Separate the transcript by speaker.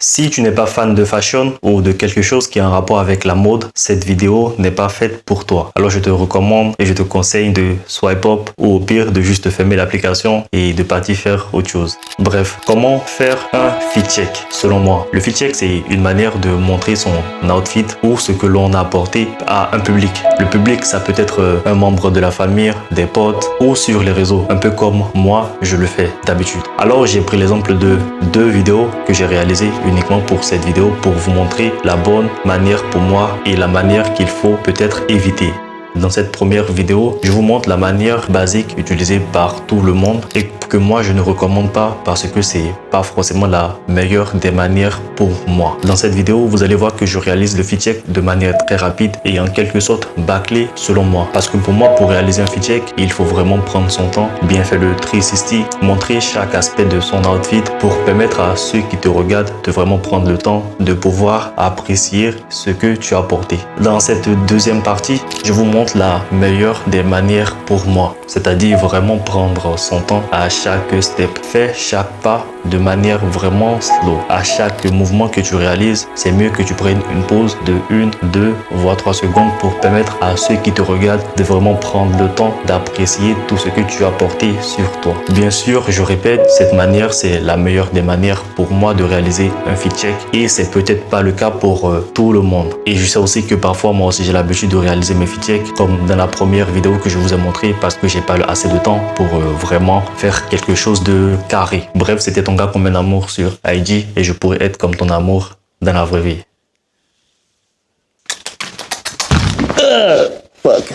Speaker 1: Si tu n'es pas fan de fashion ou de quelque chose qui a un rapport avec la mode, cette vidéo n'est pas faite pour toi. Alors je te recommande et je te conseille de swipe up ou au pire de juste fermer l'application et de partir faire autre chose. Bref, comment faire un fit check selon moi? Le fit check, c'est une manière de montrer son outfit ou ce que l'on a apporté à un public. Le public, ça peut être un membre de la famille, des potes ou sur les réseaux, un peu comme moi je le fais d'habitude. Alors j'ai pris l'exemple de 2 vidéos que j'ai réalisées uniquement pour cette vidéo pour vous montrer la bonne manière pour moi et la manière qu'il faut peut-être éviter. Dans cette première vidéo, je vous montre la manière basique utilisée par tout le monde et que moi je ne recommande pas parce que c'est pas forcément la meilleure des manières pour moi. Dans cette vidéo, vous allez voir que je réalise le fit check de manière très rapide et en quelque sorte bâclée selon moi. Parce que pour moi, pour réaliser un fit check, il faut vraiment prendre son temps, bien faire le 360, montrer chaque aspect de son outfit pour permettre à ceux qui te regardent de vraiment prendre le temps de pouvoir apprécier ce que tu as apporté. Dans cette deuxième partie, je vous montre la meilleure des manières pour moi, c'est-à-dire vraiment prendre son temps à chaque step. Fais chaque pas de manière vraiment slow. À chaque mouvement que tu réalises, c'est mieux que tu prennes une pause de 1, 2, voire 3 secondes pour permettre à ceux qui te regardent de vraiment prendre le temps d'apprécier tout ce que tu as apporté sur toi. Bien sûr, je répète, cette manière, c'est la meilleure des manières pour moi de réaliser un fit check et c'est peut-être pas le cas pour tout le monde. Et je sais aussi que parfois, moi aussi, j'ai l'habitude de réaliser mes fit checks comme dans la première vidéo que je vous ai montré parce que j'ai pas assez de temps pour vraiment faire quelque chose de carré. Bref, c'était ton gars comme un amour sur IG et je pourrais être comme ton amour dans la vraie vie. Fuck.